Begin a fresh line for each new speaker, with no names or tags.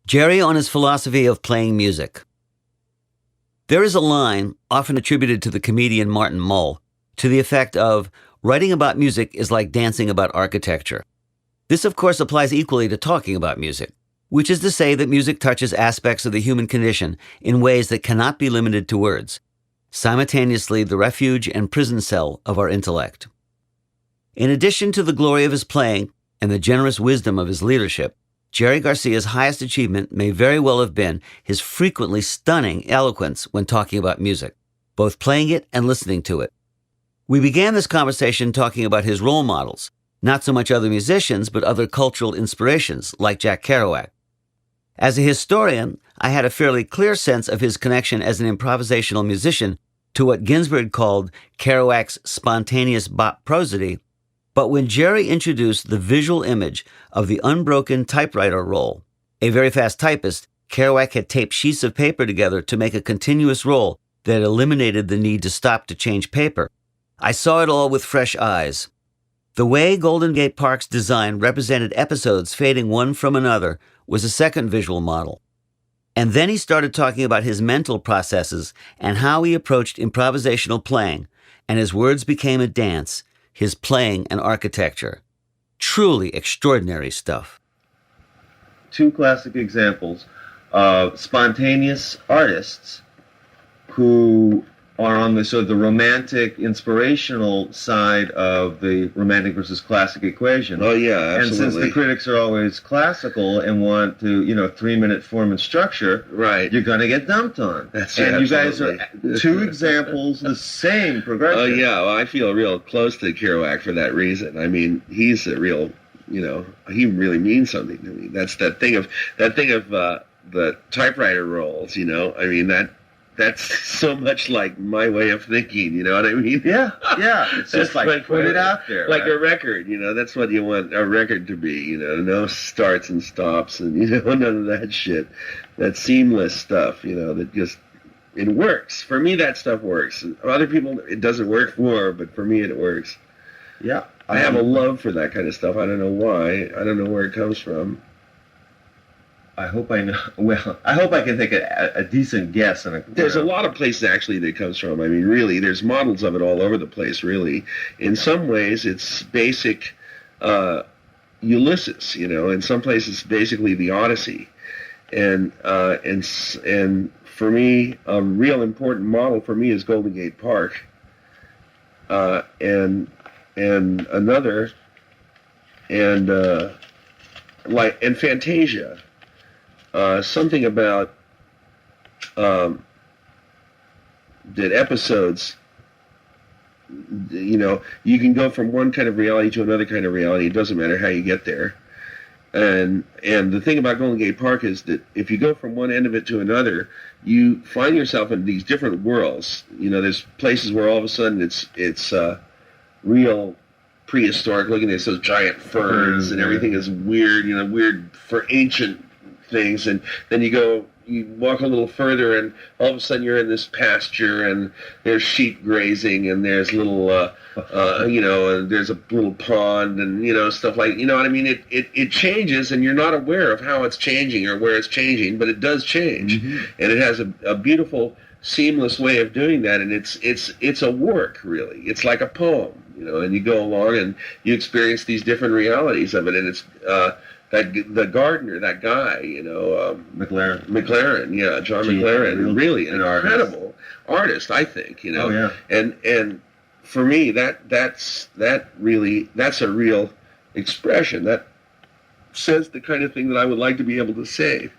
Jerry on his philosophy of playing music. There is a line, often attributed to the comedian Martin Mull, to the effect of, writing about music is like dancing about architecture. This, of course, applies equally to talking about music, which is to say that music touches aspects of the human condition in ways that cannot be limited to words, simultaneously the refuge and prison cell of our intellect. In addition to the glory of his playing and the generous wisdom of his leadership, Jerry Garcia's highest achievement may very well have been his frequently stunning eloquence when talking about music, both playing it and listening to it. We began this conversation talking about his role models, not so much other musicians, but other cultural inspirations, like Jack Kerouac. As a historian, I had a fairly clear sense of his connection as an improvisational musician to what Ginsberg called Kerouac's spontaneous bop prosody. But when Jerry introduced the visual image of the unbroken typewriter roll, a very fast typist, Kerouac had taped sheets of paper together to make a continuous roll that eliminated the need to stop to change paper. I saw it all with fresh eyes. The way Golden Gate Park's design represented episodes fading one from another was a second visual model. And then he started talking about his mental processes and how he approached improvisational playing, and his words became a dance, his playing an architecture. Truly extraordinary stuff.
Two classic examples of spontaneous artists who are on the sort of the romantic, inspirational side of the romantic versus classic equation.
Oh yeah, absolutely.
And since the critics are always classical and want to, 3-minute form and structure,
right,
you're going to get dumped on.
That's
and
absolutely.
You guys are two examples, the same progression.
Oh yeah, well, I feel real close to Kerouac for that reason. I mean, he's a real, he really means something to me. That's that thing of the typewriter rolls. I mean That's so much like my way of thinking, you know what I mean?
Yeah. It's just like put it out there.
Like
right?
a record, that's what you want a record to be, no starts and stops and, none of that shit. That seamless stuff, that just, it works. For me, that stuff works. Other people, it doesn't work for, but for me, it works.
Yeah.
I have a love for that kind of stuff. I don't know why. I don't know where it comes from.
I hope I know. Well, I hope I can take a decent guess.
There's a lot of places actually that it comes from. I mean, really, there's models of it all over the place. Really, in some ways, it's basic Ulysses. In some places, it's basically the Odyssey, and for me, a real important model for me is Golden Gate Park, and another, and Fantasia. Something about that episodes, you can go from one kind of reality to another kind of reality. It doesn't matter how you get there. And the thing about Golden Gate Park is that if you go from one end of it to another, you find yourself in these different worlds. There's places where all of a sudden it's real prehistoric looking. There's those giant ferns and everything is weird, weird for ancient things, and then you walk a little further and all of a sudden you're in this pasture and there's sheep grazing and there's little and there's a little pond and stuff like what I mean. It changes and you're not aware of how it's changing or where it's changing, but it does change. Mm-hmm. And it has a beautiful seamless way of doing that, and it's a work, really. It's like a poem, and you go along and you experience these different realities of it, and it's the gardener, that guy, McLaren, yeah, John McLaren, really an incredible artist, I think,
Oh, yeah.
And for me, that's a real expression that says the kind of thing that I would like to be able to say.